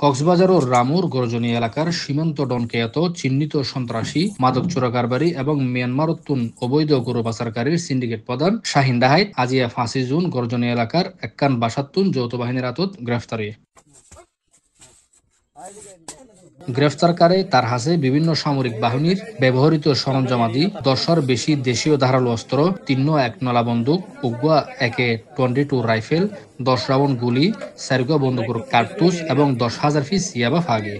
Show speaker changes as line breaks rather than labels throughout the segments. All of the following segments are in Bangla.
কক্সবাজার ও রামুর গর্জনী এলাকার সীমান্ত ডনকেয়াত চিহ্নিত সন্ত্রাসী মাদক চোরা কারবারি এবং মিয়ানমারত্তুন অবৈধ গরু পাচারকারীর সিন্ডিকেট প্রধান শাহিন ডাহাইত আজিয়া 5 জুন গর্জনী এলাকার এককান বাসাত্তুন যৌথ বাহিনীর আতত গ্রেফতারি গ্রেফতারকারে তার হাতে বিভিন্ন সামরিক বাহিনীর ব্যবহৃত সরঞ্জামাদি 10-এর বেশি দেশীয় ধারালো অস্ত্র 3 নলা বন্দুক উগুয়া AK-22 রাইফেল 10 রাউন্ড গুলি 4 বন্দুকের কার্তুজ এবং 10,000 পিস ইয়াবা ফাগে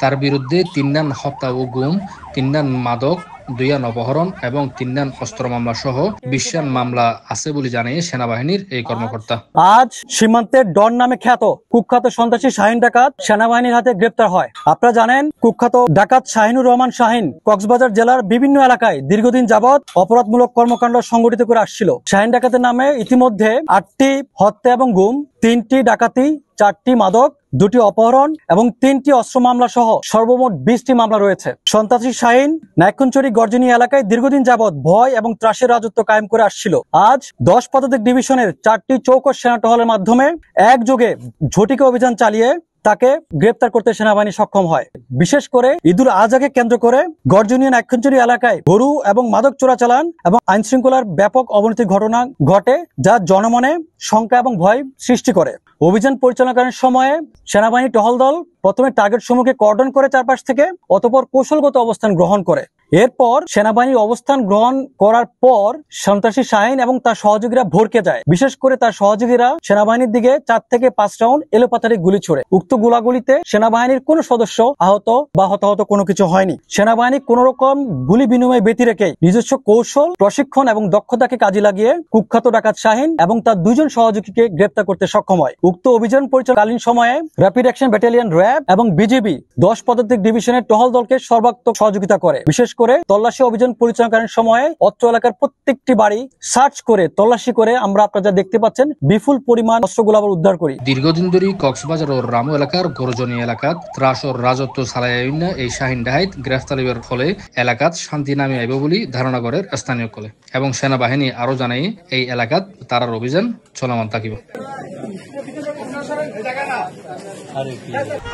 তার বিরুদ্ধে 3 হত্যা ও গুম 3 মাদক 2 অপহরণ এবং 3 অস্ত্র মামলা সহ 20 মামলা আছে বলে জানিয়ে সেনাবাহিনীর এই কর্মকর্তা।
আজ সীমান্তের ডন নামে খ্যাত কুখ্যাত সন্ত্রাসী শাহিন ডাকাত সেনাবাহিনীর হাতে গ্রেপ্তার হয়। আপনারা জানেন কুখ্যাত ডাকাত শাহিনুর রহমান শাহিন কক্সবাজার জেলার বিভিন্ন এলাকায় দীর্ঘদিন যাবৎ অপরাধমূলক কর্মকাণ্ড সংগঠিত করে আসছিল। শাহিন ডাকাতের নামে ইতিমধ্যে 8টি হত্যা এবং গুম, 3টি ডাকাতি, 4টি মাদক, 2টি অপহরণ এবং 3টি অস্ত্র মামলা সহ সর্বমোট 20টি মামলা রয়েছে। সন্ত্রাসী শাহিন নাইকুঞ্চুরি গর্জনী এলাকায় দীর্ঘদিন যাবৎ ভয় এবং ত্রাসের রাজত্ব কায়েম করে আসছিল। আজ 10 পদাতিক ডিভিশনের 4টি চৌকস সেনা টহলের মাধ্যমে একযোগে ঝটিকা অভিযান চালিয়ে তাকে গ্রেপ্তার করতে সেনাবাহিনী সক্ষম হয়। বিশেষ করে ঈদুল আজহাকে কেন্দ্র করে গর্জনী নাইকুঞ্চুরি এলাকায় গরু এবং মাদক চোরাচালান এবং আইন শৃঙ্খলার ব্যাপক অবনতির ঘটনা ঘটে, যা জনমনে শঙ্কা এবং ভয় সৃষ্টি করে। অভিযান পরিচালনাকালীন সময়ে সেনাবাহিনী টহল দল প্রথমে টার্গেট সমূহকে কর্ডন করে চারপাশ থেকে, অতঃপর কৌশলগত অবস্থান গ্রহণ করে। এরপর সেনাবাহিনী অবস্থান গ্রহণ করার পর সন্ত্রাসী শাহিন এবং তার সহযোগীরা ভড়কে যায়। বিশেষ করে তার সহযোগীরা সেনাবাহিনীর দিকে 4 থেকে 5 রাউন্ড এলোপাতাড়ি গুলি ছোড়ে। উক্ত গোলাগুলিতে সেনাবাহিনীর কোনো সদস্য আহত বা হতাহত কোনো কিছু হয়নি। সেনাবাহিনী কোন রকম গুলি বিনিময় ব্যতি রেখে নিজস্ব কৌশল, প্রশিক্ষণ এবং দক্ষতাকে কাজে লাগিয়ে কুখ্যাত ডাকাত শাহিন এবং তার 2 জন সহযোগীকে গ্রেপ্তার করতে সক্ষম হয়। উক্ত অভিযান পরিচালনাকালীন সময়ে র্যাপিড অ্যাকশন ব্যাটালিয়ন র্যাব এবং বিজিবি 10 পদাতিক ডিভিশনের টহল দলকে সর্বাত্মক সহযোগিতা করে। বিশেষ করে তল্লাশি অভিযান পরিচালনাকালীন সময়ে অত্র এলাকার প্রত্যেকটি বাড়ি সার্চ করে তল্লাশি করে আমরা আপনারা যা দেখতে পাচ্ছেন বিপুল পরিমাণ অস্ত্রগুলো আবার উদ্ধার করি।
দীর্ঘদিন ধরে কক্সবাজার ও রামু এলাকার গর্জনী এলাকাত ত্রাস ও রাজত্ব চালাইনা এই শাহিন ডাহাইত গ্রেফতারির ফলে এলাকাত শান্তি নামে আইব বলে ধারণা করে স্থানীয় কলে এবং সেনাবাহিনী আরো জানাই এই এলাকাত তারার অভিযান চলমান থাকিব।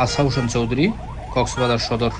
আশা হোসেন চৌধুরী, কক্সবাজার সদর।